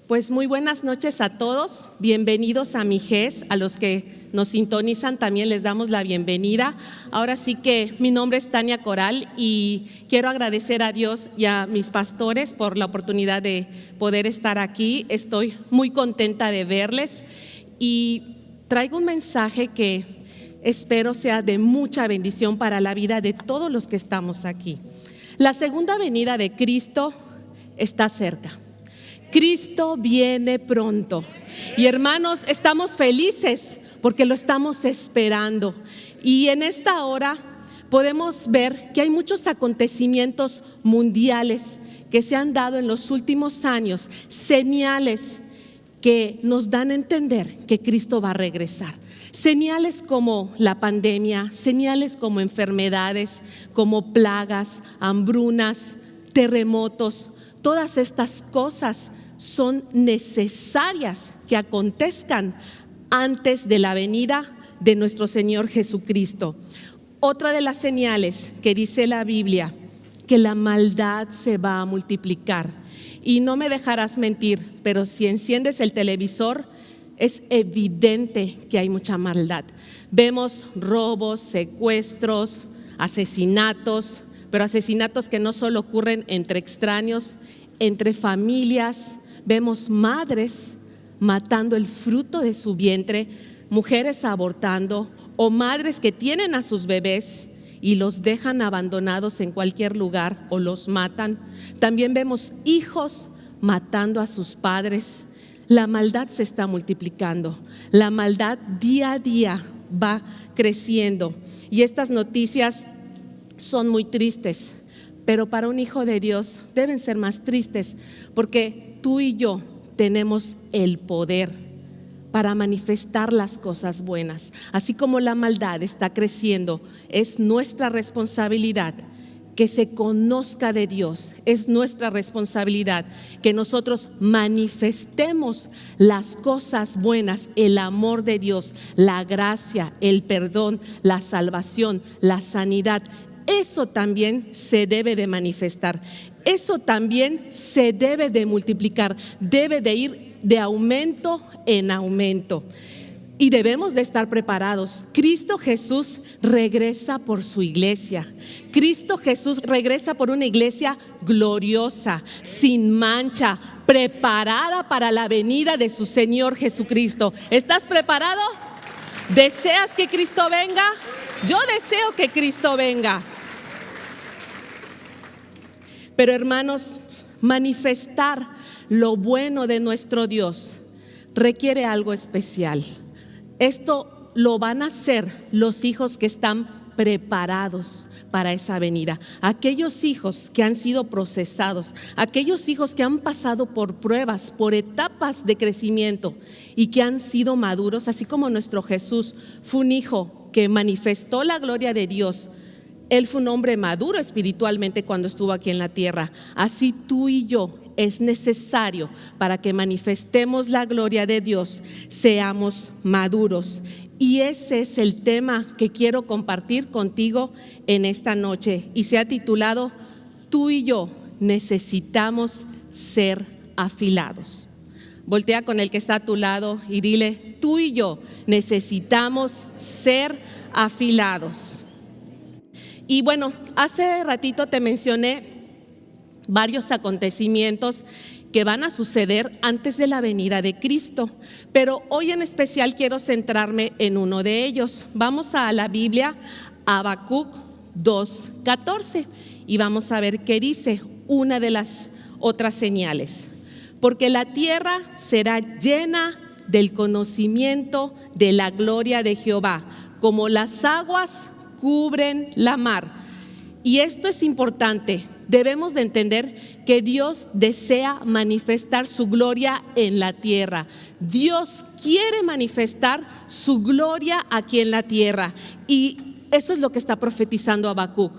Pues muy buenas noches a todos, bienvenidos a Mijes, a los que nos sintonizan también les damos la bienvenida. Ahora sí que mi nombre es Tania Coral y quiero agradecer a Dios y a mis pastores por la oportunidad de poder estar aquí. Estoy muy contenta de verles y traigo un mensaje que espero sea de mucha bendición para la vida de todos los que estamos aquí. La segunda venida de Cristo está cerca. Cristo viene pronto y hermanos, estamos felices porque lo estamos esperando y en esta hora podemos ver que hay muchos acontecimientos mundiales que se han dado en los últimos años, señales que nos dan a entender que Cristo va a regresar. Señales como la pandemia, señales como enfermedades, como plagas, hambrunas, terremotos. Todas estas cosas son necesarias que acontezcan antes de la venida de nuestro Señor Jesucristo. Otra de las señales que dice la Biblia, que la maldad se va a multiplicar. Y no me dejarás mentir, pero si enciendes el televisor, es evidente que hay mucha maldad. Vemos robos, secuestros, asesinatos, pero asesinatos que no solo ocurren entre extraños, entre familias. Vemos madres matando el fruto de su vientre, mujeres abortando o madres que tienen a sus bebés y los dejan abandonados en cualquier lugar o los matan. También vemos hijos matando a sus padres. La maldad se está multiplicando, la maldad día a día va creciendo y estas noticias son muy tristes, pero para un hijo de Dios deben ser más tristes porque tú y yo tenemos el poder para manifestar las cosas buenas. Así como la maldad está creciendo, es nuestra responsabilidad que se conozca de Dios, es nuestra responsabilidad que nosotros manifestemos las cosas buenas, el amor de Dios, la gracia, el perdón, la salvación, la sanidad. Eso también se debe de manifestar, eso también se debe de multiplicar, debe de ir de aumento en aumento. Y debemos de estar preparados. Cristo Jesús regresa por su iglesia. Cristo Jesús regresa por una iglesia gloriosa, sin mancha, preparada para la venida de su Señor Jesucristo. ¿Estás preparado? ¿Deseas que Cristo venga? Yo deseo que Cristo venga. Pero hermanos, manifestar lo bueno de nuestro Dios requiere algo especial. Esto lo van a hacer los hijos que están preparados para esa venida. Aquellos hijos que han sido procesados, aquellos hijos que han pasado por pruebas, por etapas de crecimiento y que han sido maduros, así como nuestro Jesús fue un hijo que manifestó la gloria de Dios. Él fue un hombre maduro espiritualmente cuando estuvo aquí en la tierra. Así tú y yo es necesario para que manifestemos la gloria de Dios, seamos maduros. Y ese es el tema que quiero compartir contigo en esta noche y se ha titulado Tú y yo necesitamos ser afilados. Voltea con el que está a tu lado y dile, tú y yo necesitamos ser afilados. Y bueno, hace ratito te mencioné varios acontecimientos que van a suceder antes de la venida de Cristo, pero hoy en especial quiero centrarme en uno de ellos. Vamos a la Biblia, Habacuc 2:14, y vamos a ver qué dice una de las otras señales. Porque la tierra será llena del conocimiento de la gloria de Jehová, como las aguas cubren la mar. Y esto es importante. Debemos de entender que Dios desea manifestar su gloria en la tierra. Dios quiere manifestar su gloria aquí en la tierra. Y eso es lo que está profetizando Habacuc,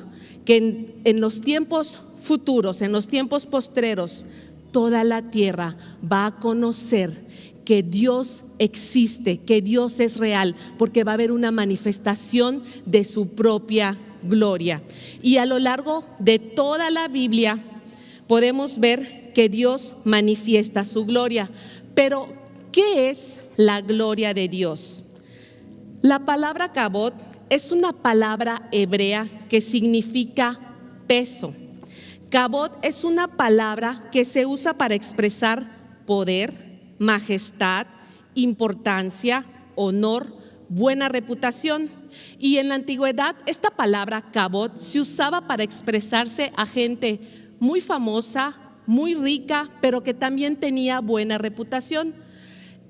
que en los tiempos futuros, en los tiempos postreros, toda la tierra va a conocer que Dios existe, que Dios es real, porque va a haber una manifestación de su propia gloria. Y a lo largo de toda la Biblia podemos ver ver que Dios manifiesta su gloria. Pero, ¿qué es la gloria de Dios? La palabra kabod es una palabra hebrea que significa peso. Kabod es una palabra que se usa para expresar poder, majestad, importancia, honor, buena reputación. Y en la antigüedad esta palabra kabod se usaba para expresarse a gente muy famosa, muy rica, pero que también tenía buena reputación.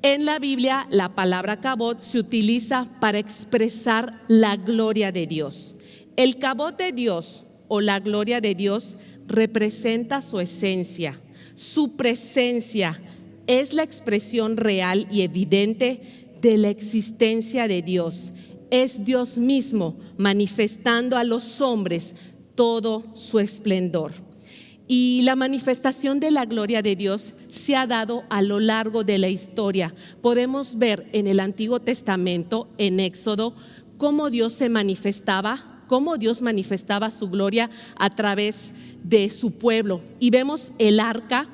En la Biblia la palabra kabod se utiliza para expresar la gloria de Dios. El kabod de Dios o la gloria de Dios representa su esencia, su presencia. Es la expresión real y evidente de la existencia de Dios. Es Dios mismo manifestando a los hombres todo su esplendor. Y la manifestación de la gloria de Dios se ha dado a lo largo de la historia. Podemos ver en el Antiguo Testamento, en Éxodo, cómo Dios se manifestaba, cómo Dios manifestaba su gloria a través de su pueblo. Y vemos el arca.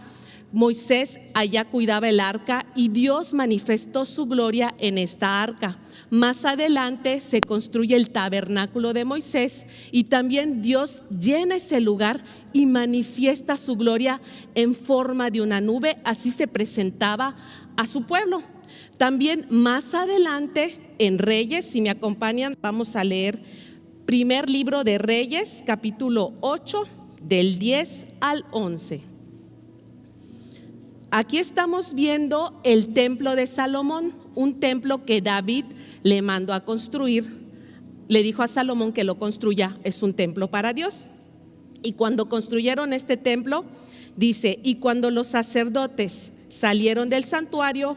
Moisés allá cuidaba el arca y Dios manifestó su gloria en esta arca. Más adelante se construye el tabernáculo de Moisés y también Dios llena ese lugar y manifiesta su gloria en forma de una nube. Así se presentaba a su pueblo. También más adelante en Reyes, si me acompañan, vamos a leer primer libro de Reyes, capítulo 8, del 10 al 11. Aquí estamos viendo el templo de Salomón, un templo que David le mandó a construir. Le dijo a Salomón que lo construya, es un templo para Dios. Y cuando construyeron este templo, dice, y cuando los sacerdotes salieron del santuario,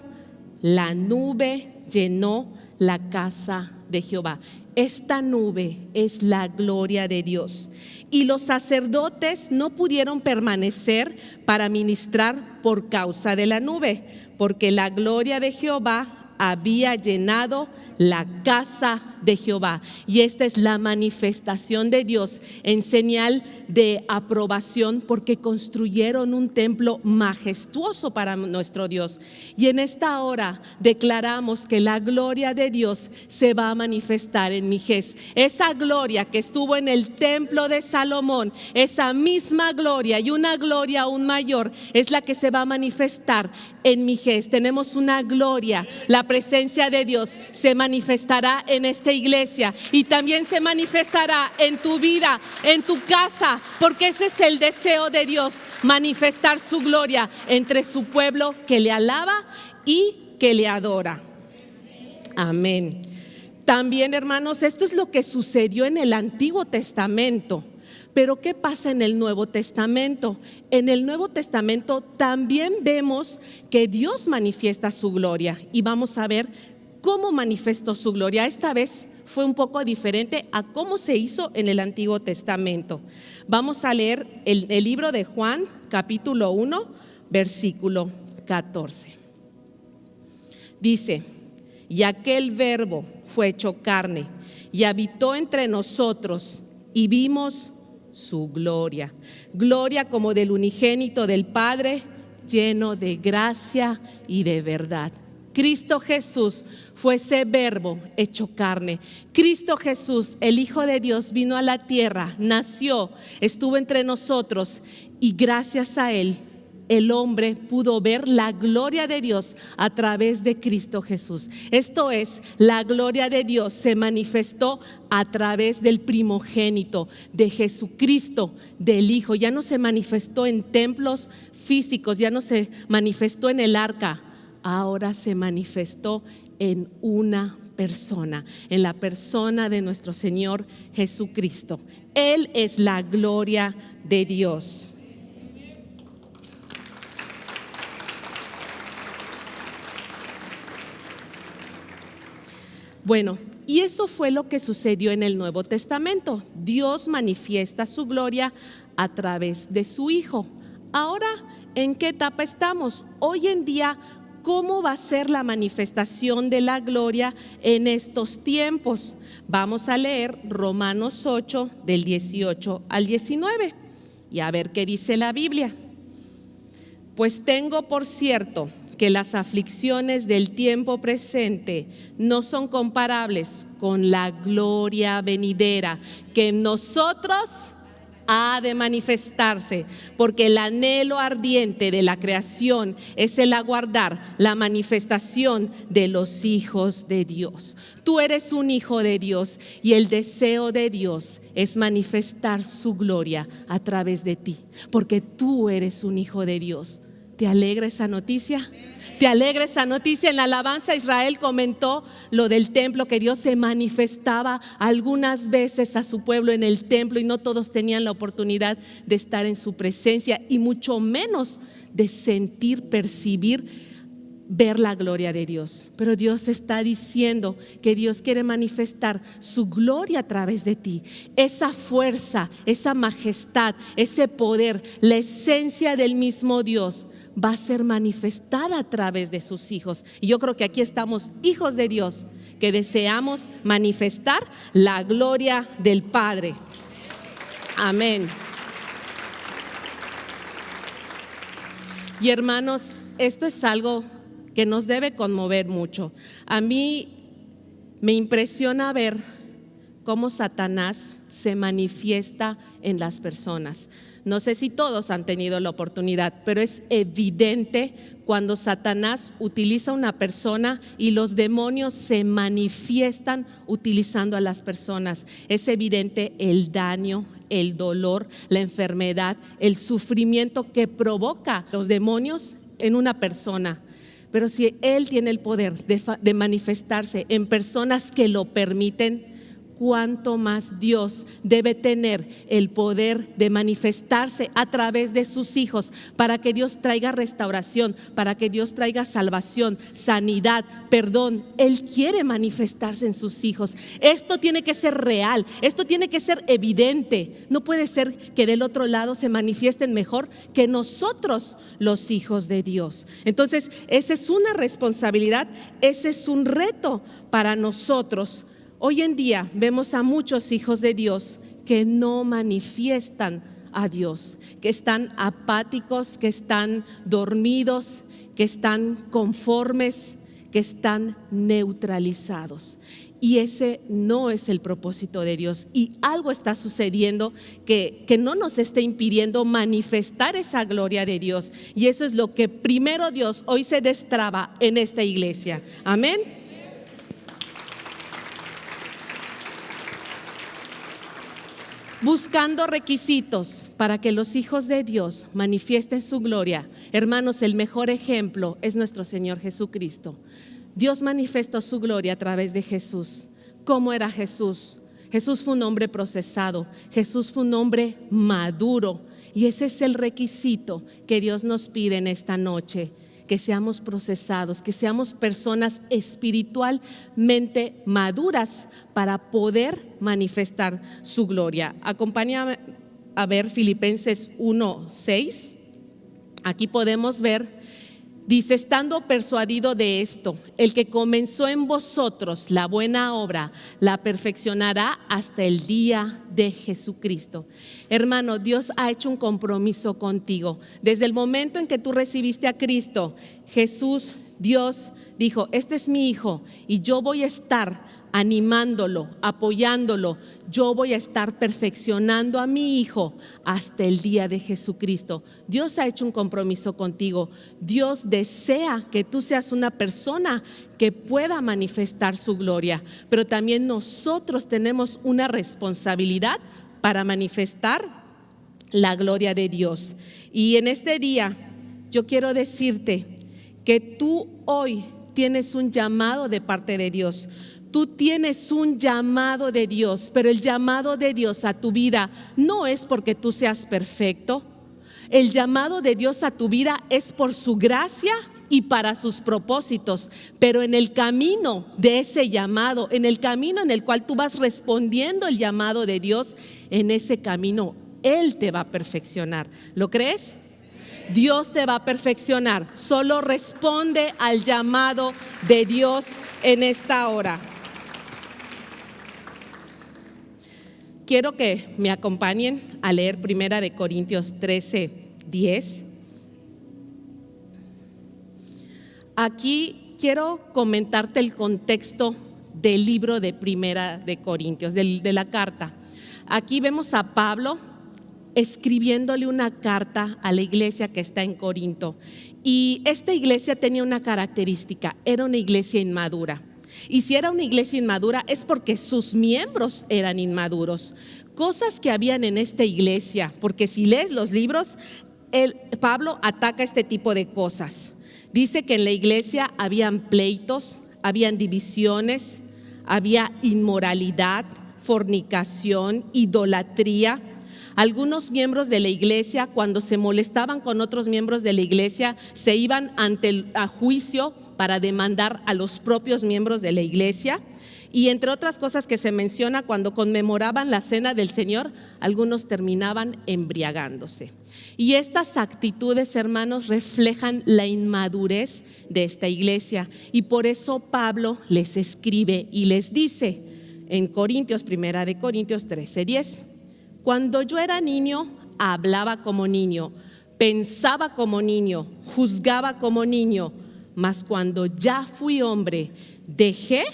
la nube llenó la casa de Jehová. Esta nube es la gloria de Dios. Y los sacerdotes no pudieron permanecer para ministrar por causa de la nube, porque la gloria de Jehová había llenado la casa de Jehová. Y esta es la manifestación de Dios en señal de aprobación, porque construyeron un templo majestuoso para nuestro Dios. Y en esta hora declaramos que la gloria de Dios se va a manifestar en Mijés. Esa gloria que estuvo en el templo de Salomón, esa misma gloria y una gloria aún mayor es la que se va a manifestar en Mijés. Tenemos una gloria, la presencia de Dios se manifestará en esta iglesia y también se manifestará en tu vida, en tu casa, porque ese es el deseo de Dios, manifestar su gloria entre su pueblo que le alaba y que le adora. Amén. También, hermanos, esto es lo que sucedió en el Antiguo Testamento. Pero ¿qué pasa en el Nuevo Testamento? En el Nuevo Testamento también vemos que Dios manifiesta su gloria y vamos a ver cómo manifestó su gloria. Esta vez fue un poco diferente a cómo se hizo en el Antiguo Testamento. Vamos a leer el libro de Juan, capítulo 1, versículo 14. Dice, y aquel verbo fue hecho carne y habitó entre nosotros y vimos su gloria, gloria como del unigénito del Padre, lleno de gracia y de verdad. Cristo Jesús fue ese verbo hecho carne. Cristo Jesús, el Hijo de Dios, vino a la tierra, nació, estuvo entre nosotros y gracias a Él, el hombre pudo ver la gloria de Dios a través de Cristo Jesús. Esto es, la gloria de Dios se manifestó a través del primogénito, de Jesucristo, del Hijo. Ya no se manifestó en templos físicos, ya no se manifestó en el arca. Ahora se manifestó en una persona, en la persona de nuestro Señor Jesucristo. Él es la gloria de Dios. Bueno, y eso fue lo que sucedió en el Nuevo Testamento. Dios manifiesta su gloria a través de su Hijo. Ahora, ¿en qué etapa estamos? Hoy en día, ¿cómo va a ser la manifestación de la gloria en estos tiempos? Vamos a leer Romanos 8, del 18 al 19, y a ver qué dice la Biblia. Pues tengo por cierto que las aflicciones del tiempo presente no son comparables con la gloria venidera que en nosotros ha de manifestarse, porque el anhelo ardiente de la creación es el aguardar la manifestación de los hijos de Dios. Tú eres un hijo de Dios y el deseo de Dios es manifestar su gloria a través de ti, porque tú eres un hijo de Dios. ¿Te alegra esa noticia? ¿Te alegra esa noticia? En la alabanza Israel comentó lo del templo, que Dios se manifestaba algunas veces a su pueblo en el templo y no todos tenían la oportunidad de estar en su presencia y mucho menos de sentir, percibir, ver la gloria de Dios. Pero Dios está diciendo que Dios quiere manifestar su gloria a través de ti. Esa fuerza, esa majestad, ese poder, la esencia del mismo Dios va a ser manifestada a través de sus hijos. Y yo creo que aquí estamos hijos de Dios que deseamos manifestar la gloria del Padre. Amén. Y hermanos, esto es algo que nos debe conmover mucho. A mí me impresiona ver cómo Satanás se manifiesta en las personas. No sé si todos han tenido la oportunidad, pero es evidente cuando Satanás utiliza a una persona y los demonios se manifiestan utilizando a las personas. Es evidente el daño, el dolor, la enfermedad, el sufrimiento que provoca los demonios en una persona. Pero si Él tiene el poder de manifestarse en personas que lo permiten, cuánto más Dios debe tener el poder de manifestarse a través de sus hijos, para que Dios traiga restauración, para que Dios traiga salvación, sanidad, perdón. Él quiere manifestarse en sus hijos. Esto tiene que ser real, esto tiene que ser evidente. No puede ser que del otro lado se manifiesten mejor que nosotros, los hijos de Dios. Entonces, esa es una responsabilidad, ese es un reto para nosotros. Hoy en día vemos a muchos hijos de Dios que no manifiestan a Dios, que están apáticos, que están dormidos, que están conformes, que están neutralizados. Y ese no es el propósito de Dios. Y algo está sucediendo que no nos esté impidiendo manifestar esa gloria de Dios. Y eso es lo que primero Dios hoy se destraba en esta iglesia. Amén. Buscando requisitos para que los hijos de Dios manifiesten su gloria. Hermanos, el mejor ejemplo es nuestro Señor Jesucristo. Dios manifestó su gloria a través de Jesús. ¿Cómo era Jesús? Jesús fue un hombre procesado, Jesús fue un hombre maduro, y ese es el requisito que Dios nos pide en esta noche. Que seamos procesados, que seamos personas espiritualmente maduras para poder manifestar su gloria. Acompáñame a ver Filipenses 1:6. Aquí podemos ver, dice: estando persuadido de esto, el que comenzó en vosotros la buena obra, la perfeccionará hasta el día de Jesucristo. Hermano, Dios ha hecho un compromiso contigo. Desde el momento en que tú recibiste a Cristo, Jesús, Dios dijo: este es mi hijo y yo voy a estar animándolo, apoyándolo. Yo voy a estar perfeccionando a mi hijo hasta el día de Jesucristo. Dios ha hecho un compromiso contigo. Dios desea que tú seas una persona que pueda manifestar su gloria, pero también nosotros tenemos una responsabilidad para manifestar la gloria de Dios. Y en este día yo quiero decirte que tú hoy tienes un llamado de parte de Dios. Tú tienes un llamado de Dios, pero el llamado de Dios a tu vida no es porque tú seas perfecto. El llamado de Dios a tu vida es por su gracia y para sus propósitos, pero en el camino de ese llamado, en el camino en el cual tú vas respondiendo el llamado de Dios, en ese camino Él te va a perfeccionar. ¿Lo crees? Dios te va a perfeccionar. Solo responde al llamado de Dios en esta hora. Quiero que me acompañen a leer 1 Corintios 13:10. aquí quiero comentarte el contexto del libro de Primera de Corintios, de la carta. Aquí vemos a Pablo escribiéndole una carta a la iglesia que está en Corinto. Y esta iglesia tenía una característica, era una iglesia inmadura. Y si era una iglesia inmadura es porque sus miembros eran inmaduros. Cosas que habían en esta iglesia, porque si lees los libros, Pablo ataca este tipo de cosas. Dice que en la iglesia habían pleitos, habían divisiones, había inmoralidad, fornicación, idolatría. Algunos miembros de la iglesia, cuando se molestaban con otros miembros de la iglesia, se iban a juicio para demandar a los propios miembros de la iglesia. Y entre otras cosas que se menciona, cuando conmemoraban la cena del Señor, algunos terminaban embriagándose. Y estas actitudes, hermanos, reflejan la inmadurez de esta iglesia. Y por eso Pablo les escribe y les dice en Corintios, Primera de Corintios 13:10: cuando yo era niño, hablaba como niño, pensaba como niño, juzgaba como niño, mas cuando ya fui hombre, dejé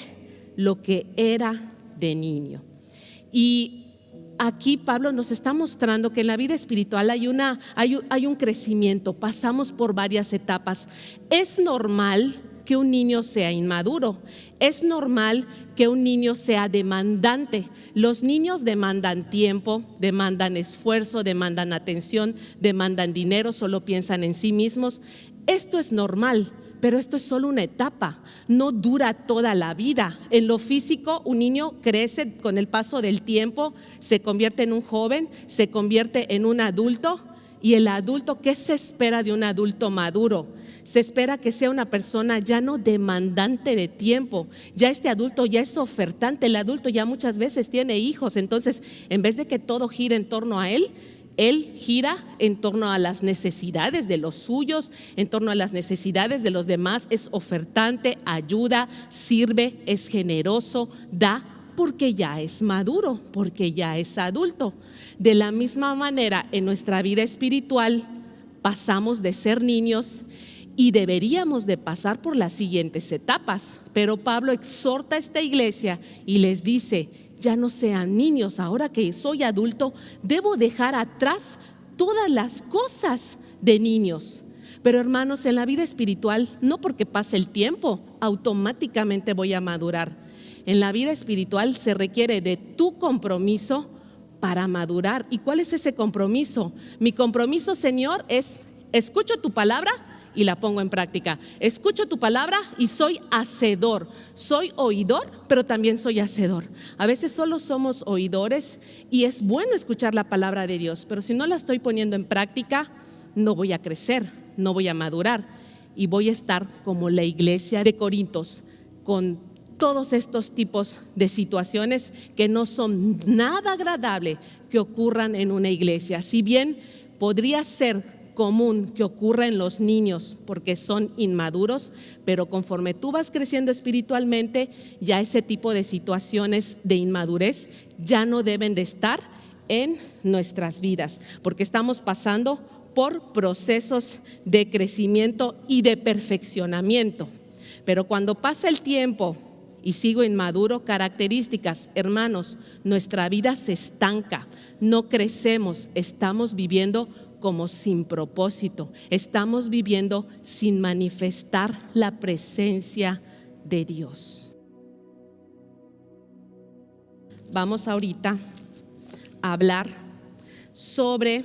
lo que era de niño. Y aquí Pablo nos está mostrando que en la vida espiritual hay un crecimiento, pasamos por varias etapas. Es normal que un niño sea inmaduro, es normal que un niño sea demandante. Los niños demandan tiempo, demandan esfuerzo, demandan atención, demandan dinero, solo piensan en sí mismos. Esto es normal, pero esto es solo una etapa, no dura toda la vida. En lo físico, un niño crece con el paso del tiempo, se convierte en un joven, se convierte en un adulto. Y el adulto, ¿qué se espera de un adulto maduro? Se espera que sea una persona ya no demandante de tiempo. Ya este adulto ya es ofertante. El adulto ya muchas veces tiene hijos. Entonces, en vez de que todo gire en torno a él gira en torno a las necesidades de los suyos, en torno a las necesidades de los demás. Es ofertante, ayuda, sirve, es generoso, da, porque ya es maduro, porque ya es adulto. De la misma manera, en nuestra vida espiritual pasamos de ser niños y deberíamos de pasar por las siguientes etapas. Pero Pablo exhorta a esta iglesia y les dice: ya no sean niños, ahora que soy adulto, debo dejar atrás todas las cosas de niños. Pero hermanos, en la vida espiritual, no porque pase el tiempo, automáticamente voy a madurar. En la vida espiritual se requiere de tu compromiso para madurar. ¿Y cuál es ese compromiso? Mi compromiso, Señor, es: escucho tu palabra y la pongo en práctica. Escucho tu palabra y soy hacedor. Soy oidor, pero también soy hacedor. A veces solo somos oidores y es bueno escuchar la palabra de Dios, pero si no la estoy poniendo en práctica, no voy a crecer, no voy a madurar y voy a estar como la iglesia de Corintios, con todos estos tipos de situaciones que no son nada agradable que ocurran en una iglesia. Si bien podría ser común que ocurra en los niños porque son inmaduros, pero conforme tú vas creciendo espiritualmente, ya ese tipo de situaciones de inmadurez ya no deben de estar en nuestras vidas, porque estamos pasando por procesos de crecimiento y de perfeccionamiento. Pero cuando pasa el tiempo y sigo inmaduro, características, hermanos, nuestra vida se estanca, no crecemos, estamos viviendo como sin propósito, estamos viviendo sin manifestar la presencia de Dios. Vamos ahorita a hablar sobre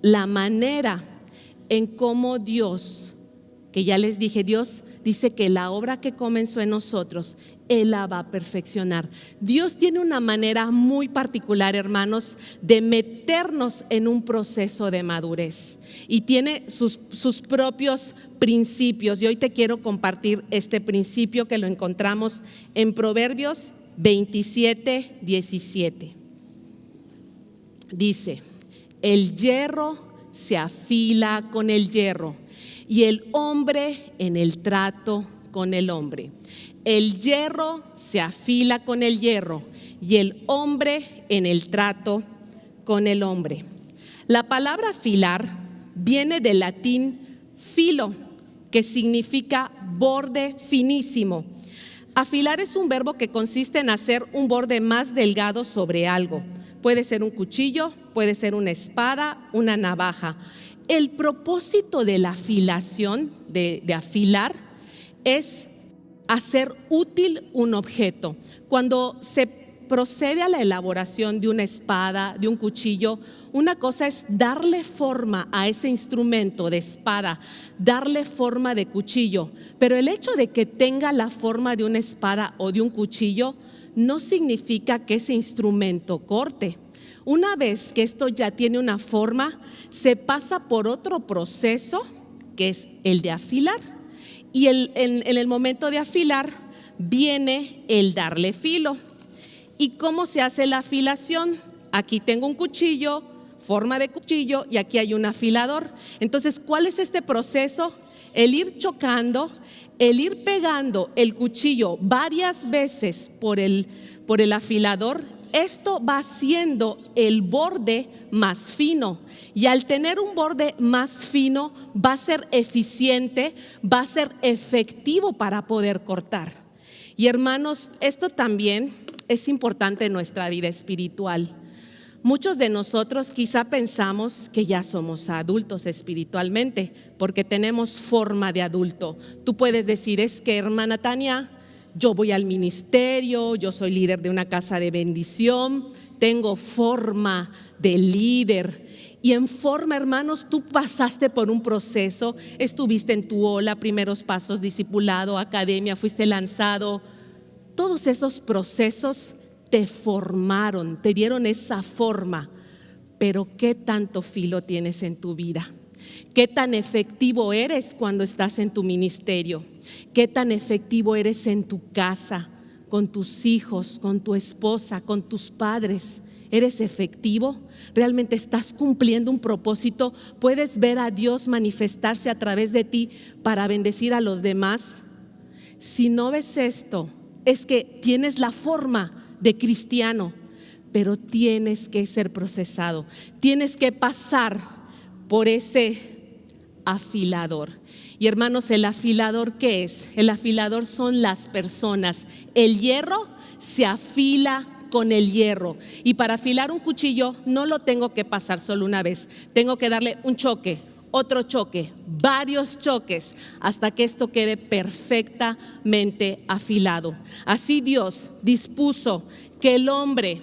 la manera en cómo Dios, que ya les dije, Dios dice que la obra que comenzó en nosotros, Él la va a perfeccionar. Dios tiene una manera muy particular, hermanos, de meternos en un proceso de madurez y tiene sus propios principios. Y hoy te quiero compartir este principio que lo encontramos en Proverbios 27:17. Dice: el hierro se afila con el hierro y el hombre en el trato con el hombre. El hierro se afila con el hierro y el hombre en el trato con el hombre. La palabra afilar viene del latín filo, que significa borde finísimo. Afilar es un verbo que consiste en hacer un borde más delgado sobre algo. Puede ser un cuchillo, puede ser una espada, una navaja. El propósito de la afilación, de afilar, es hacer útil un objeto. Cuando se procede a la elaboración de una espada, de un cuchillo, una cosa es darle forma a ese instrumento de espada, darle forma de cuchillo, pero el hecho de que tenga la forma de una espada o de un cuchillo no significa que ese instrumento corte. Una vez que esto ya tiene una forma, se pasa por otro proceso, que es el de afilar, y en el momento de afilar viene el darle filo. ¿Y cómo se hace la afilación? Aquí tengo un cuchillo, forma de cuchillo, y aquí hay un afilador. Entonces, ¿cuál es este proceso? El ir chocando, el ir pegando el cuchillo varias veces por el afilador. Esto va haciendo el borde más fino, y al tener un borde más fino va a ser eficiente, va a ser efectivo para poder cortar. Y hermanos, esto también es importante en nuestra vida espiritual. Muchos de nosotros quizá pensamos que ya somos adultos espiritualmente porque tenemos forma de adulto. Tú puedes decir, es que hermana Tania, yo voy al ministerio, yo soy líder de una casa de bendición, tengo forma de líder. Y en forma, hermanos, tú pasaste por un proceso, estuviste en tu ola, primeros pasos, discipulado, academia, fuiste lanzado. Todos esos procesos te formaron, te dieron esa forma, pero ¿qué tanto filo tienes en tu vida? ¿Qué tan efectivo eres cuando estás en tu ministerio? ¿Qué tan efectivo eres en tu casa, con tus hijos, con tu esposa, con tus padres? ¿Eres efectivo? ¿Realmente estás cumpliendo un propósito? ¿Puedes ver a Dios manifestarse a través de ti para bendecir a los demás? Si no ves esto, es que tienes la forma de cristiano, pero tienes que ser procesado, tienes que pasar por ese afilador. Y hermanos, ¿el afilador qué es? El afilador son las personas. El hierro se afila con el hierro, y para afilar un cuchillo no lo tengo que pasar solo una vez, tengo que darle un choque, otro choque, varios choques, hasta que esto quede perfectamente afilado. Así Dios dispuso que el hombre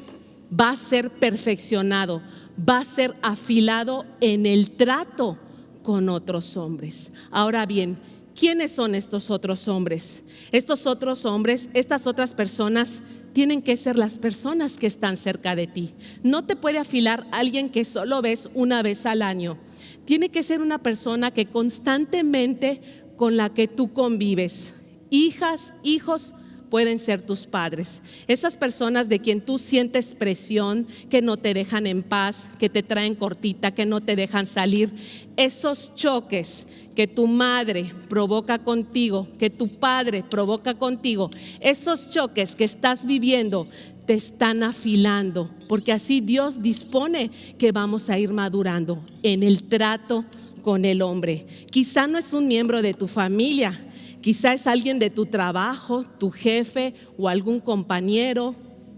va a ser perfeccionado, va a ser afilado en el trato con otros hombres. Ahora bien, ¿quiénes son estos otros hombres? Estos otros hombres, estas otras personas, tienen que ser las personas que están cerca de ti. No te puede afilar alguien que solo ves una vez al año. Tiene que ser una persona que constantemente con la que tú convives. Hijas, hijos, pueden ser tus padres. Esas personas de quien tú sientes presión, que no te dejan en paz, que te traen cortita, que no te dejan salir. Esos choques que tu madre provoca contigo, que tu padre provoca contigo, esos choques que estás viviendo te están afilando, porque así Dios dispone que vamos a ir madurando en el trato con el hombre. Quizá no es un miembro de tu familia, quizá es alguien de tu trabajo, tu jefe o algún compañero,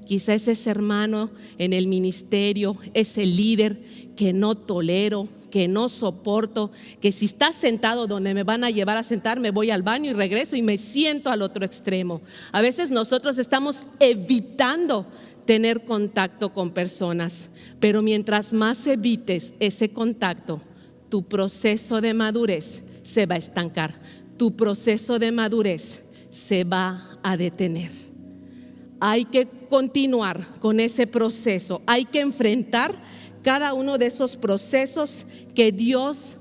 quizá es ese hermano en el ministerio, ese líder que no tolero, que no soporto, que si estás sentado donde me van a llevar a sentar, me voy al baño y regreso y me siento al otro extremo. A veces nosotros estamos evitando tener contacto con personas, pero mientras más evites ese contacto, tu proceso de madurez se va a estancar, tu proceso de madurez se va a detener. Hay que continuar con ese proceso, hay que enfrentar cada uno de esos procesos que Dios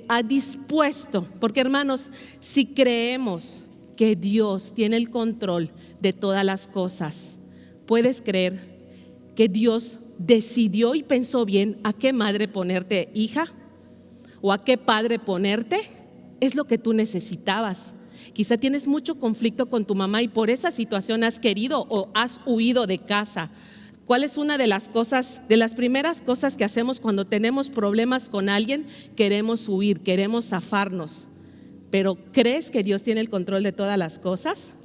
ha dispuesto. Porque hermanos, si creemos que Dios tiene el control de todas las cosas, ¿puedes creer que Dios decidió y pensó bien a qué madre ponerte, hija? ¿O a qué padre ponerte? Es lo que tú necesitabas. Quizá tienes mucho conflicto con tu mamá y por esa situación has querido o has huido de casa. ¿Cuál es una de las cosas, de las primeras cosas que hacemos cuando tenemos problemas con alguien? Queremos huir, queremos zafarnos. pero ¿crees que Dios tiene el control de todas las cosas?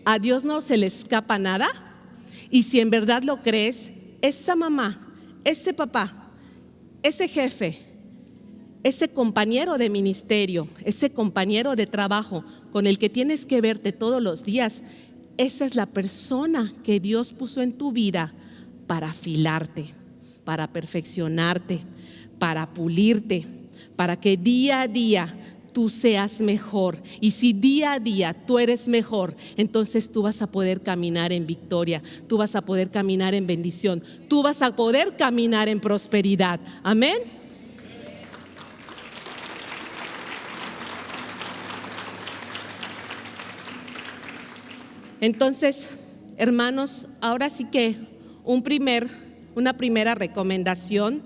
¿A Dios no se le escapa nada? Y si en verdad lo crees, esa mamá, ese papá, ese jefe, ese compañero de ministerio, ese compañero de trabajo con el que tienes que verte todos los días, esa es la persona que Dios puso en tu vida para afilarte, para perfeccionarte, para pulirte, para que día a día tú seas mejor. Y si día a día tú eres mejor, entonces tú vas a poder caminar en victoria, tú vas a poder caminar en bendición, tú vas a poder caminar en prosperidad. Amén. Entonces, hermanos, ahora sí que una primera recomendación: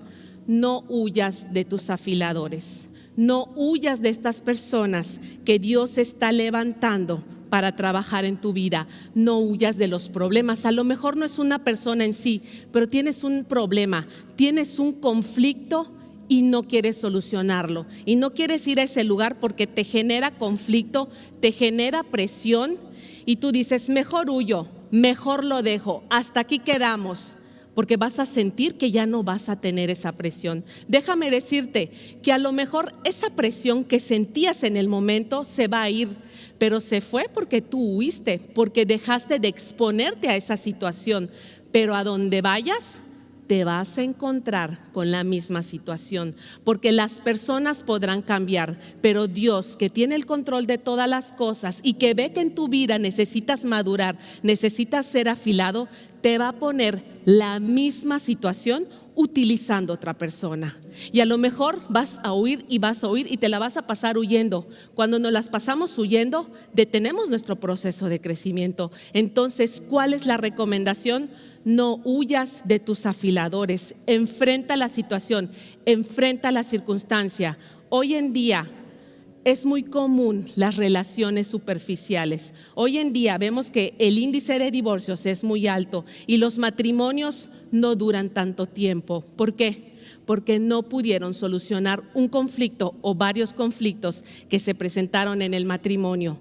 no huyas de tus afiladores, no huyas de estas personas que Dios está levantando para trabajar en tu vida. No huyas de los problemas. A lo mejor no es una persona en sí, pero tienes un problema, tienes un conflicto y no quieres solucionarlo, y no quieres ir a ese lugar porque te genera conflicto, te genera presión, y tú dices: mejor huyo, mejor lo dejo, hasta aquí quedamos, porque vas a sentir que ya no vas a tener esa presión. Déjame decirte que a lo mejor esa presión que sentías en el momento se va a ir, pero se fue porque tú huiste, porque dejaste de exponerte a esa situación. Pero a donde vayas, te vas a encontrar con la misma situación, porque las personas podrán cambiar, pero Dios, que tiene el control de todas las cosas y que ve que en tu vida necesitas madurar, necesitas ser afilado, te va a poner la misma situación utilizando otra persona. Y a lo mejor vas a huir y vas a huir y te la vas a pasar huyendo. Cuando nos las pasamos huyendo, detenemos nuestro proceso de crecimiento. Entonces, ¿cuál es la recomendación? No huyas de tus afiladores. Enfrenta la situación, enfrenta la circunstancia. Hoy en día es muy común las relaciones superficiales. Hoy en día vemos que el índice de divorcios es muy alto y los matrimonios no duran tanto tiempo. ¿Por qué? Porque no pudieron solucionar un conflicto o varios conflictos que se presentaron en el matrimonio.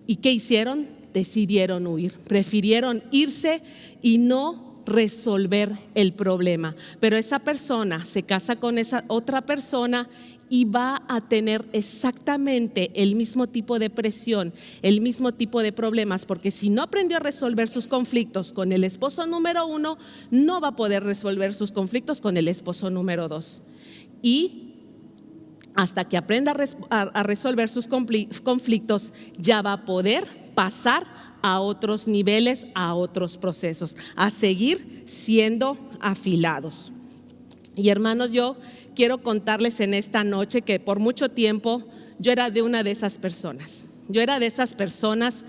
¿Y qué hicieron? Decidieron huir, prefirieron irse y no resolver el problema. Pero esa persona se casa con esa otra persona y va a tener exactamente el mismo tipo de presión, el mismo tipo de problemas, porque si no aprendió a resolver sus conflictos con el esposo número 1, no va a poder resolver sus conflictos con el esposo número 2. Y hasta que aprenda a resolver sus conflictos, ya va a poder pasar a otros niveles, a otros procesos, a seguir siendo afilados. Y hermanos, yo quiero contarles en esta noche que por mucho tiempo yo era de una de esas personas. Yo era de esas personas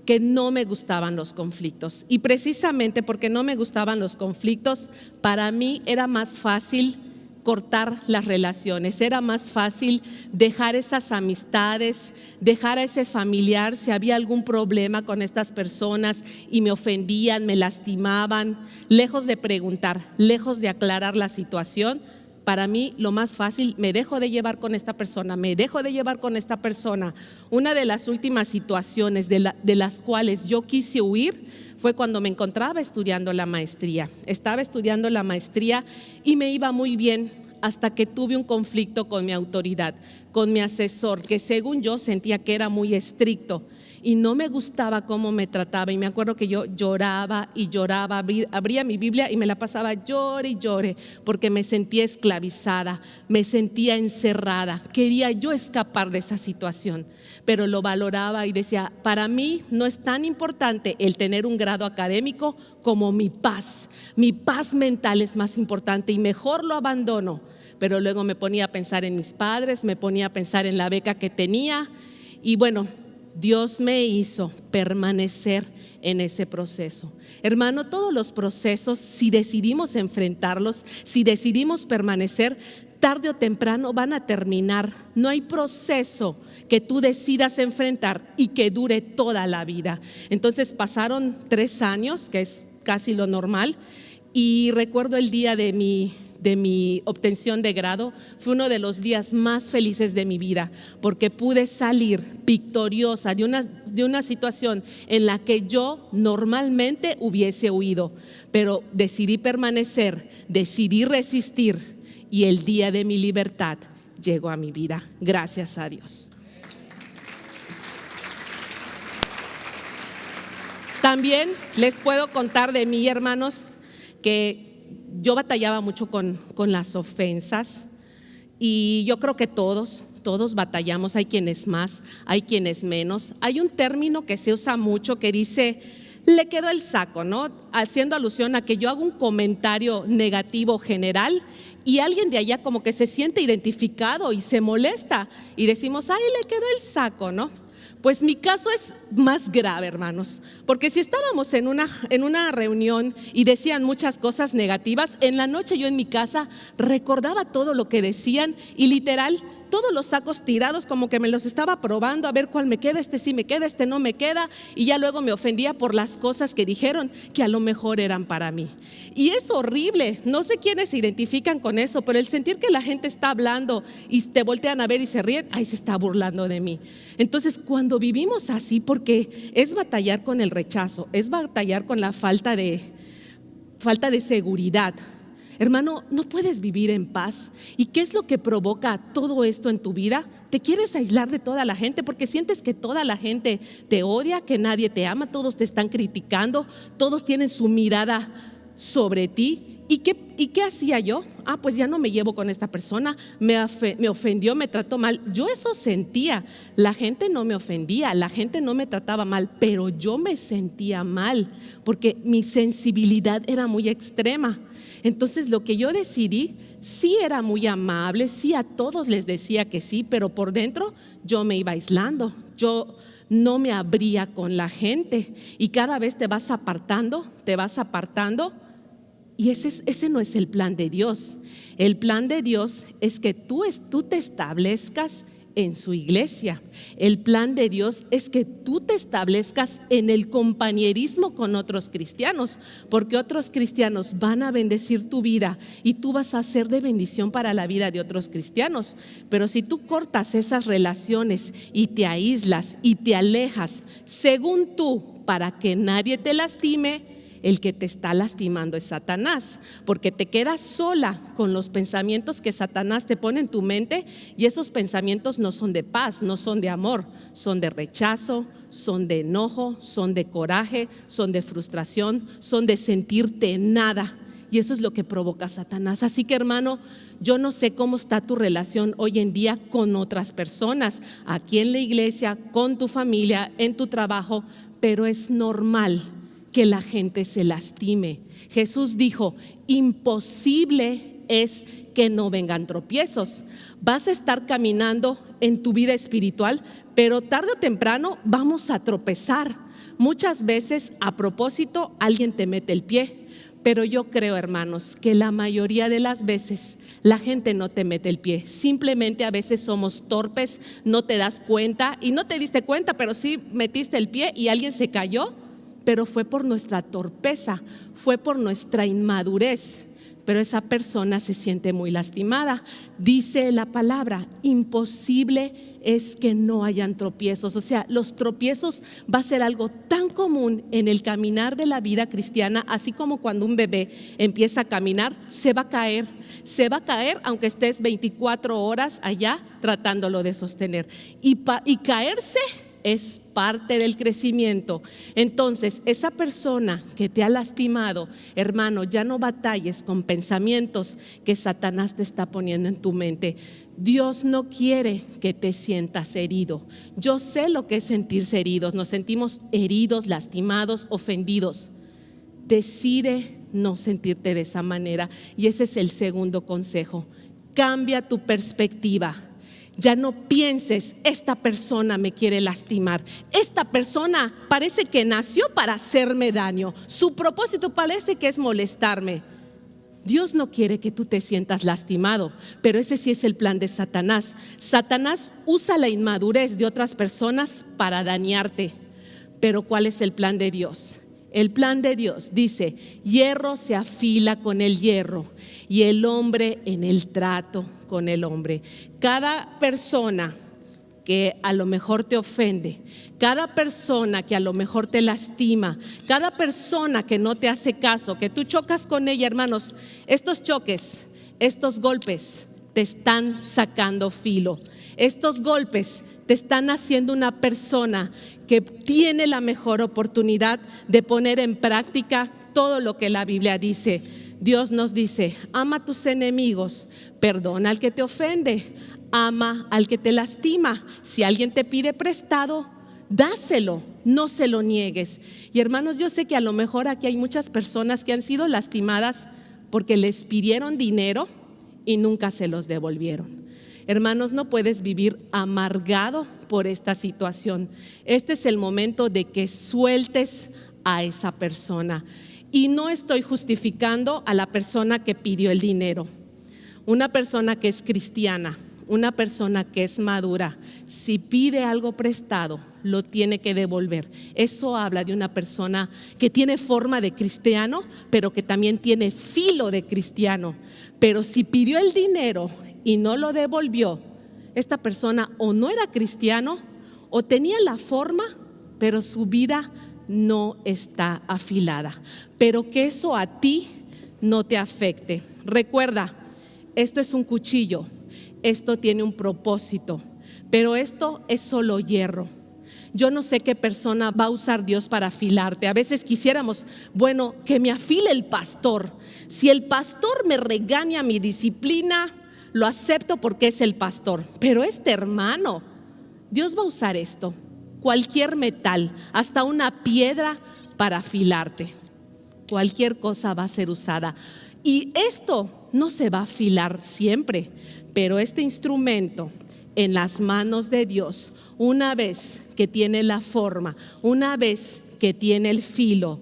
que no me gustaban los conflictos. Y precisamente porque no me gustaban los conflictos, para mí era más fácil cortar las relaciones, era más fácil dejar esas amistades, dejar a ese familiar si había algún problema con estas personas y me ofendían, me lastimaban, lejos de preguntar, lejos de aclarar la situación. Para mí lo más fácil, me dejo de llevar con esta persona, me dejo de llevar con esta persona. Una de las últimas situaciones de las cuales yo quise huir fue cuando me encontraba estudiando la maestría. Estaba estudiando la maestría y me iba muy bien hasta que tuve un conflicto con mi autoridad, con mi asesor, que según yo sentía que era muy estricto y no me gustaba cómo me trataba. Y me acuerdo que yo lloraba y lloraba, abría mi Biblia y me la pasaba llore y llore, porque me sentía esclavizada, me sentía encerrada. Quería yo escapar de esa situación, pero lo valoraba y decía: para mí no es tan importante el tener un grado académico como mi paz mental es más importante y mejor lo abandono. Pero luego me ponía a pensar en mis padres, me ponía a pensar en la beca que tenía y bueno, Dios me hizo permanecer en ese proceso. Hermano, todos los procesos, si decidimos enfrentarlos, si decidimos permanecer, tarde o temprano van a terminar. No hay proceso que tú decidas enfrentar y que dure toda la vida. Entonces pasaron 3 años, que es casi lo normal, y recuerdo el día de de mi obtención de grado, fue uno de los días más felices de mi vida, porque pude salir victoriosa de una situación en la que yo normalmente hubiese huido, pero decidí permanecer, decidí resistir, y el día de mi libertad llegó a mi vida. Gracias a Dios. También les puedo contar de mí, hermanos, que yo batallaba mucho con las ofensas, y yo creo que todos batallamos. Hay quienes más, hay quienes menos. Hay un término que se usa mucho que dice, le quedó el saco, ¿no? Haciendo alusión a que yo hago un comentario negativo general y alguien de allá como que se siente identificado y se molesta y decimos, ay, le quedó el saco, ¿no? Pues mi caso es más grave, hermanos, porque si estábamos en una reunión y decían muchas cosas negativas, en la noche yo en mi casa recordaba todo lo que decían y literal todos los sacos tirados, como que me los estaba probando a ver cuál me queda, este sí me queda, este no me queda, y ya luego me ofendía por las cosas que dijeron que a lo mejor eran para mí. Y es horrible, no sé quiénes se identifican con eso, pero el sentir que la gente está hablando y te voltean a ver y se ríen, ay, se está burlando de mí. Entonces, cuando vivimos así, porque es batallar con el rechazo, es batallar con la falta de seguridad, hermano, no puedes vivir en paz. ¿Y qué es lo que provoca todo esto en tu vida? Te quieres aislar de toda la gente porque sientes que toda la gente te odia, que nadie te ama, todos te están criticando, todos tienen su mirada sobre ti. ¿Y qué hacía yo? Pues ya no me llevo con esta persona, me ofendió, me trató mal. Yo eso sentía. La gente no me ofendía, la gente no me trataba mal, pero yo me sentía mal porque mi sensibilidad era muy extrema. Entonces lo que yo decidí, sí era muy amable, sí a todos les decía que sí, pero por dentro yo me iba aislando, yo no me abría con la gente y cada vez te vas apartando y ese no es el plan de Dios. El plan de Dios es que tú te establezcas en su iglesia. El plan de Dios es que tú te establezcas en el compañerismo con otros cristianos, porque otros cristianos van a bendecir tu vida y tú vas a ser de bendición para la vida de otros cristianos. Pero si tú cortas esas relaciones y te aíslas y te alejas según tú para que nadie te lastime, el que te está lastimando es Satanás, porque te quedas sola con los pensamientos que Satanás te pone en tu mente, y esos pensamientos no son de paz, no son de amor, son de rechazo, son de enojo, son de coraje, son de frustración, son de sentirte nada, y eso es lo que provoca Satanás. Así que, hermano, yo no sé cómo está tu relación hoy en día con otras personas, aquí en la iglesia, con tu familia, en tu trabajo, pero es normal que la gente se lastime. Jesús dijo, imposible es que no vengan tropiezos. Vas a estar caminando en tu vida espiritual, pero tarde o temprano vamos a tropezar. Muchas veces a propósito alguien te mete el pie, pero yo creo, hermanos, que la mayoría de las veces la gente no te mete el pie. Simplemente a veces somos torpes, no te das cuenta y no te diste cuenta, pero sí metiste el pie y alguien se cayó. Pero fue por nuestra torpeza, fue por nuestra inmadurez, pero esa persona se siente muy lastimada. Dice la palabra, imposible es que no hayan tropiezos. O sea, los tropiezos va a ser algo tan común en el caminar de la vida cristiana, así como cuando un bebé empieza a caminar, se va a caer aunque estés 24 horas allá tratándolo de sostener. Y caerse es parte del crecimiento. Entonces, esa persona que te ha lastimado, hermano, ya no batalles con pensamientos que Satanás te está poniendo en tu mente. Dios no quiere que te sientas herido. Yo sé lo que es sentirse heridos. Nos sentimos heridos, lastimados, ofendidos. Decide no sentirte de esa manera. Y ese es el segundo consejo. Cambia tu perspectiva. Ya no pienses, esta persona me quiere lastimar, esta persona parece que nació para hacerme daño, su propósito parece que es molestarme. Dios no quiere que tú te sientas lastimado, pero ese sí es el plan de Satanás. Satanás usa la inmadurez de otras personas para dañarte, pero ¿cuál es el plan de Dios? El plan de Dios dice: hierro se afila con el hierro y el hombre en el trato con el hombre. Cada persona que a lo mejor te ofende, cada persona que a lo mejor te lastima, cada persona que no te hace caso, que tú chocas con ella, hermanos, estos choques, estos golpes te están sacando filo. Estos golpes te están haciendo una persona que tiene la mejor oportunidad de poner en práctica todo lo que la Biblia dice. Dios nos dice: ama a tus enemigos, perdona al que te ofende, ama al que te lastima. Si alguien te pide prestado, dáselo, no se lo niegues. Y hermanos, yo sé que a lo mejor aquí hay muchas personas que han sido lastimadas porque les pidieron dinero y nunca se los devolvieron. Hermanos, no puedes vivir amargado por esta situación. Este es el momento de que sueltes a esa persona. Y no estoy justificando a la persona que pidió el dinero. Una persona que es cristiana, una persona que es madura, si pide algo prestado, lo tiene que devolver. Eso habla de una persona que tiene forma de cristiano, pero que también tiene filo de cristiano. Pero si pidió el dinero y no lo devolvió, esta persona o no era cristiano o tenía la forma, pero su vida no está afilada. Pero que eso a ti no te afecte. Recuerda, esto es un cuchillo, esto tiene un propósito, pero esto es solo hierro. Yo no sé qué persona va a usar Dios para afilarte. A veces quisiéramos, bueno, que me afile el pastor. Si el pastor me regaña mi disciplina, lo acepto porque es el pastor. Pero este hermano, Dios va a usar esto, cualquier metal, hasta una piedra para afilarte. Cualquier cosa va a ser usada. Y esto no se va a afilar siempre, pero este instrumento en las manos de Dios, una vez que tiene la forma, una vez que tiene el filo,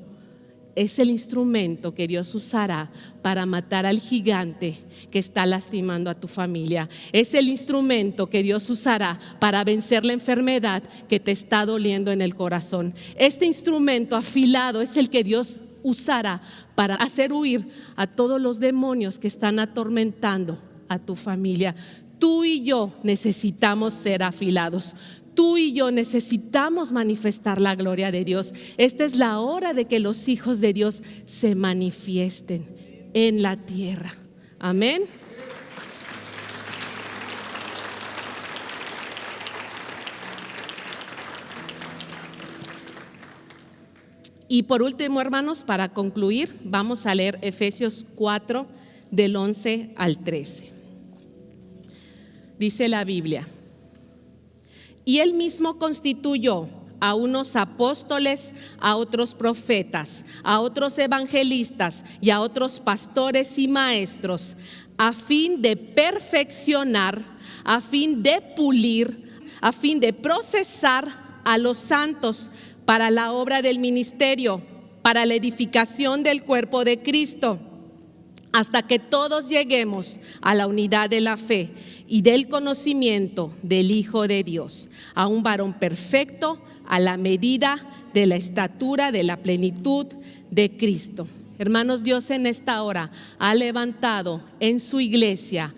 es el instrumento que Dios usará para matar al gigante que está lastimando a tu familia. Es el instrumento que Dios usará para vencer la enfermedad que te está doliendo en el corazón. Este instrumento afilado es el que Dios usará para hacer huir a todos los demonios que están atormentando a tu familia. Tú y yo necesitamos ser afilados. Tú y yo necesitamos manifestar la gloria de Dios. Esta es la hora de que los hijos de Dios se manifiesten en la tierra. Amén. Y por último, hermanos, para concluir, vamos a leer Efesios 4, del 11 al 13. Dice la Biblia: y él mismo constituyó a unos apóstoles, a otros profetas, a otros evangelistas y a otros pastores y maestros, a fin de perfeccionar, a fin de pulir, a fin de procesar a los santos para la obra del ministerio, para la edificación del cuerpo de Cristo, hasta que todos lleguemos a la unidad de la fe y del conocimiento del Hijo de Dios, a un varón perfecto, a la medida de la estatura de la plenitud de Cristo. Hermanos, Dios en esta hora ha levantado en su iglesia.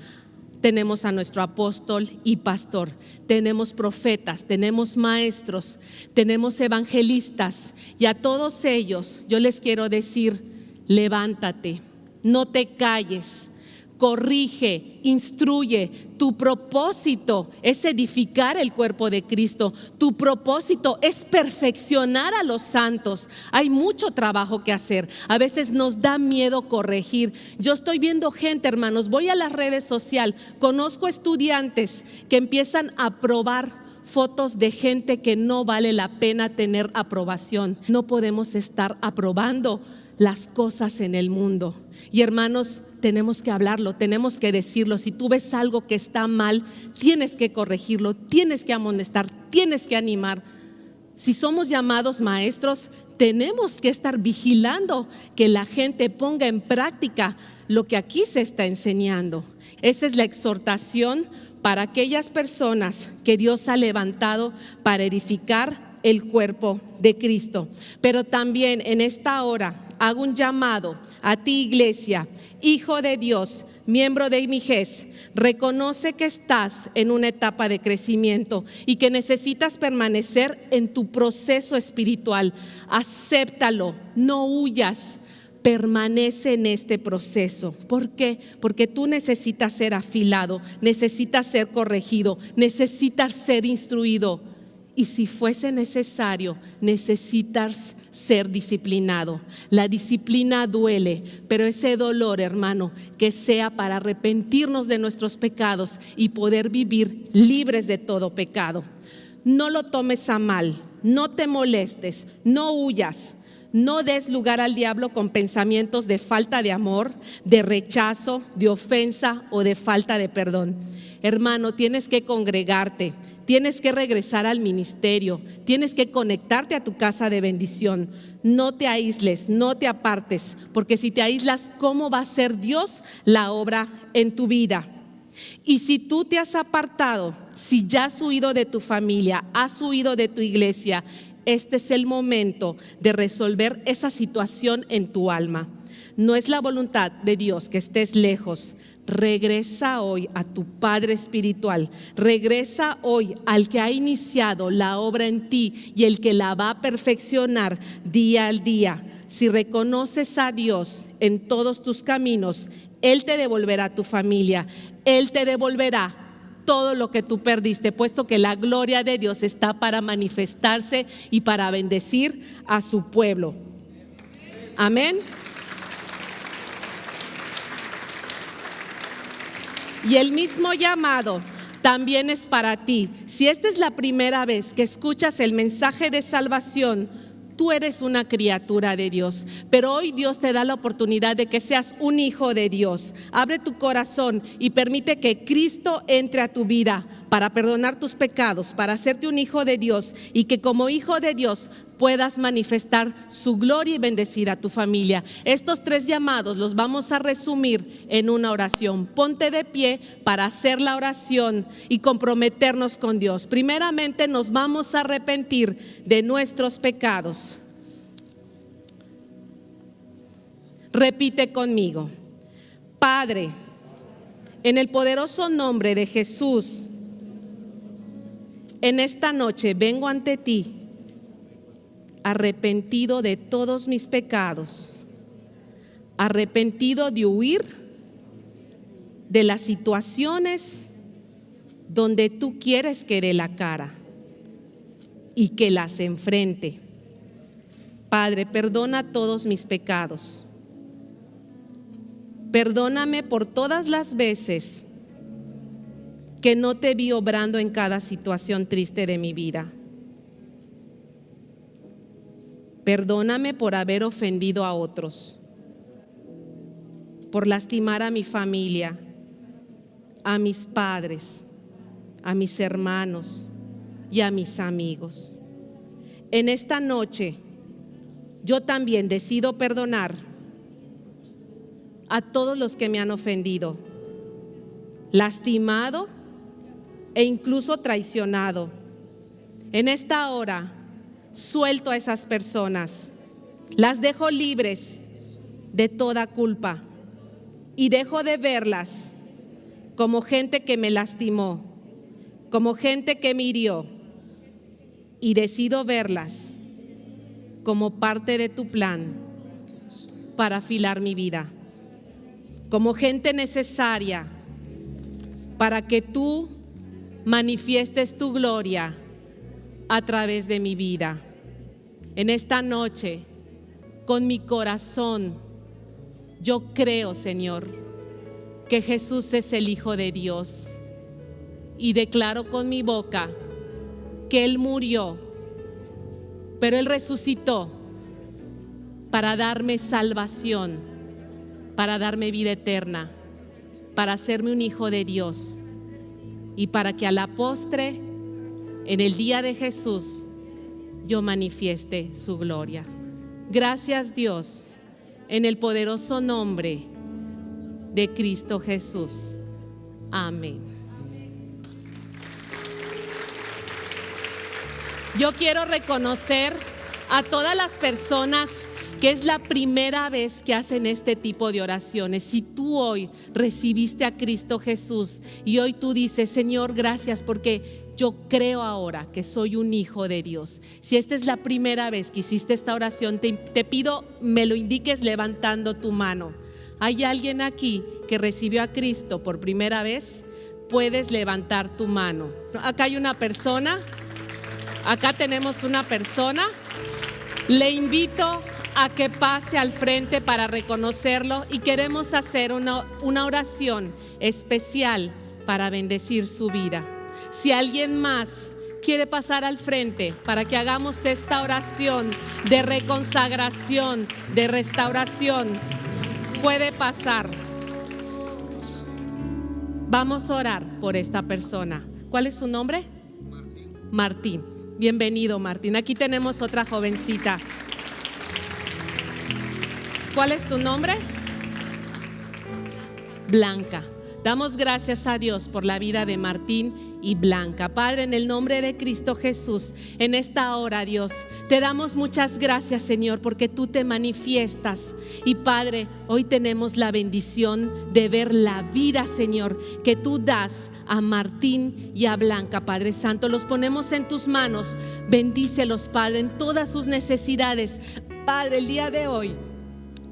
Tenemos a nuestro apóstol y pastor, tenemos profetas, tenemos maestros, tenemos evangelistas, y a todos ellos yo les quiero decir: levántate, no te calles, corrige, instruye. Tu propósito es edificar el cuerpo de Cristo. Tu propósito es perfeccionar a los santos. Hay mucho trabajo que hacer. A veces nos da miedo corregir. Yo estoy viendo gente, hermanos, voy a las redes sociales, conozco estudiantes que empiezan a probar fotos de gente que no vale la pena tener aprobación. No podemos estar aprobando las cosas en el mundo. Y hermanos, tenemos que hablarlo, tenemos que decirlo. Si tú ves algo que está mal, tienes que corregirlo, tienes que amonestar, tienes que animar. Si somos llamados maestros, tenemos que estar vigilando que la gente ponga en práctica lo que aquí se está enseñando. Esa es la exhortación para aquellas personas que Dios ha levantado para edificar el cuerpo de Cristo. Pero también en esta hora hago un llamado a ti, iglesia, hijo de Dios, miembro de MIGES. Reconoce que estás en una etapa de crecimiento y que necesitas permanecer en tu proceso espiritual. Acéptalo, no huyas. Permanece en este proceso. ¿Por qué? Porque tú necesitas ser afilado, necesitas ser corregido, necesitas ser instruido. Y si fuese necesario, necesitas ser disciplinado. La disciplina duele, pero ese dolor, hermano, que sea para arrepentirnos de nuestros pecados y poder vivir libres de todo pecado. No lo tomes a mal, no te molestes, no huyas. No des lugar al diablo con pensamientos de falta de amor, de rechazo, de ofensa o de falta de perdón. Hermano, tienes que congregarte, tienes que regresar al ministerio, tienes que conectarte a tu casa de bendición. No te aísles, no te apartes, porque si te aíslas, ¿cómo va a ser Dios la obra en tu vida? Y si tú te has apartado, si ya has huido de tu familia, has huido de tu iglesia, este es el momento de resolver esa situación en tu alma. No es la voluntad de Dios que estés lejos. Regresa hoy a tu Padre espiritual. Regresa hoy al que ha iniciado la obra en ti y el que la va a perfeccionar día al día. Si reconoces a Dios en todos tus caminos, Él te devolverá tu familia. Él te devolverá todo lo que tú perdiste, puesto que la gloria de Dios está para manifestarse y para bendecir a su pueblo. Amén. Y el mismo llamado también es para ti. Si esta es la primera vez que escuchas el mensaje de salvación, tú eres una criatura de Dios, pero hoy Dios te da la oportunidad de que seas un hijo de Dios. Abre tu corazón y permite que Cristo entre a tu vida para perdonar tus pecados, para hacerte un hijo de Dios y que como hijo de Dios puedas manifestar su gloria y bendecir a tu familia. Estos 3 llamados los vamos a resumir en una oración. Ponte de pie para hacer la oración y comprometernos con Dios. Primeramente nos vamos a arrepentir de nuestros pecados. Repite conmigo. Padre, en el poderoso nombre de Jesús, en esta noche vengo ante ti arrepentido de todos mis pecados, arrepentido de huir de las situaciones donde tú quieres que dé la cara y que las enfrente. Padre, perdona todos mis pecados. Perdóname por todas las veces que no te vi obrando en cada situación triste de mi vida. Perdóname por haber ofendido a otros, por lastimar a mi familia, a mis padres, a mis hermanos y a mis amigos. En esta noche, yo también decido perdonar a todos los que me han ofendido, lastimado e incluso traicionado. En esta hora, suelto a esas personas, las dejo libres de toda culpa y dejo de verlas como gente que me lastimó, como gente que me hirió, y decido verlas como parte de tu plan para afilar mi vida, como gente necesaria para que tú manifiestes tu gloria a través de mi vida. En esta noche, con mi corazón, yo creo, Señor, que Jesús es el Hijo de Dios, y declaro con mi boca que Él murió, pero Él resucitó para darme salvación, para darme vida eterna, para hacerme un hijo de Dios y para que a la postre, en el día de Jesús, yo manifieste su gloria. Gracias, Dios, en el poderoso nombre de Cristo Jesús. Amén. Yo quiero reconocer a todas las personas que es la primera vez que hacen este tipo de oraciones. Si tú hoy recibiste a Cristo Jesús y hoy tú dices: Señor, gracias porque yo creo ahora que soy un hijo de Dios. Si esta es la primera vez que hiciste esta oración, te pido me lo indiques levantando tu mano. ¿Hay alguien aquí que recibió a Cristo por primera vez? Puedes levantar tu mano. Acá hay una persona. Acá tenemos una persona. Le invito a que pase al frente para reconocerlo y queremos hacer una oración especial para bendecir su vida. Si alguien más quiere pasar al frente para que hagamos esta oración de reconsagración, de restauración, puede pasar. Vamos a orar por esta persona. ¿Cuál es su nombre? Martín. Bienvenido, Martín. Aquí tenemos otra jovencita. ¿Cuál es tu nombre? Blanca. Damos gracias a Dios por la vida de Martín y Blanca. Padre, en el nombre de Cristo Jesús, en esta hora, Dios, te damos muchas gracias, Señor, porque tú te manifiestas. Y Padre, hoy tenemos la bendición de ver la vida, Señor, que tú das a Martín y a Blanca. Padre Santo, los ponemos en tus manos. Bendícelos, Padre, en todas sus necesidades. Padre, el día de hoy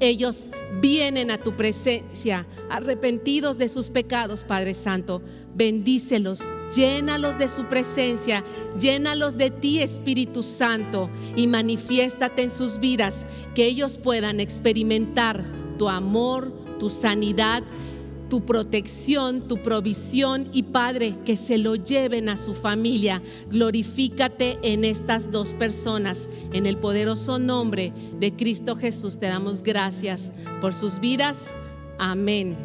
ellos vienen a tu presencia arrepentidos de sus pecados, Padre Santo. Bendícelos, llénalos de su presencia, llénalos de ti, Espíritu Santo, y manifiéstate en sus vidas, que ellos puedan experimentar tu amor, tu sanidad, tu protección, tu provisión, y Padre, que se lo lleven a su familia. Glorifícate en estas dos personas. En el poderoso nombre de Cristo Jesús te damos gracias por sus vidas. Amén.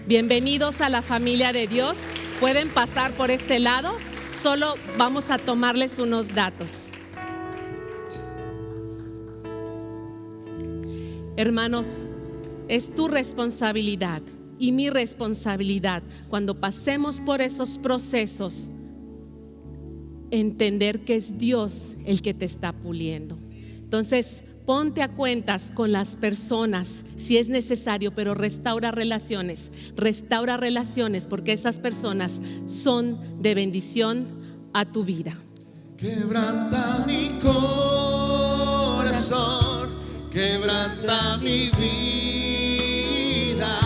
Bienvenidos a la familia de Dios. Pueden pasar por este lado. Solo vamos a tomarles unos datos. Hermanos, es tu responsabilidad y mi responsabilidad, cuando pasemos por esos procesos, entender que es Dios el que te está puliendo. Entonces, ponte a cuentas con las personas si es necesario, pero restaura relaciones, porque esas personas son de bendición a tu vida. Quebranta mi corazón, quebranta mi vida,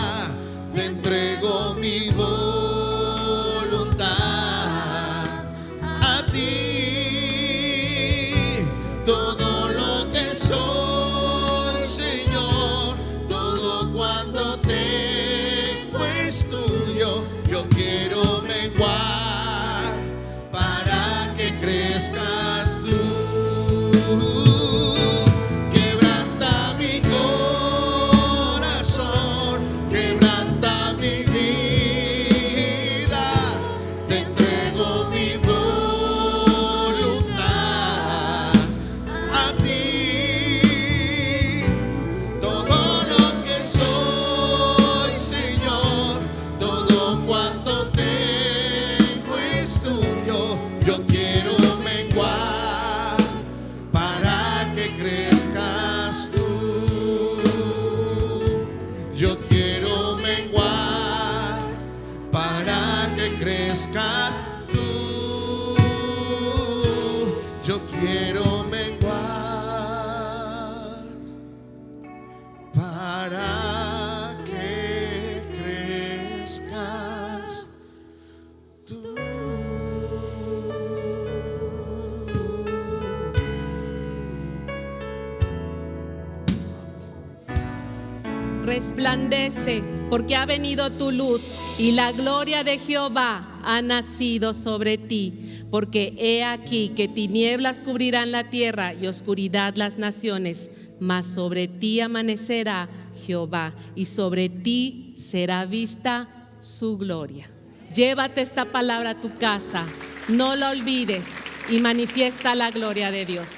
te entrego mi voluntad a ti. Todo lo que soy, Señor, todo cuanto tengo es tuyo. Yo quiero menguar para que crezcas tú. Quebranta mi corazón, quebranta mi vida, te entrego mi voluntad a ti. Todo lo que soy, Señor, todo cuanto tengo es tuyo. Yo quiero menguar para que crezcas tú. Yo quiero menguar para que crezcas tú. Yo quiero menguar para que crezcas tú. Resplandece, porque ha venido tu luz y la gloria de Jehová ha nacido sobre ti. Porque he aquí que tinieblas cubrirán la tierra y oscuridad las naciones, mas sobre ti amanecerá Jehová y sobre ti será vista su gloria. Llévate esta palabra a tu casa, no la olvides y manifiesta la gloria de Dios.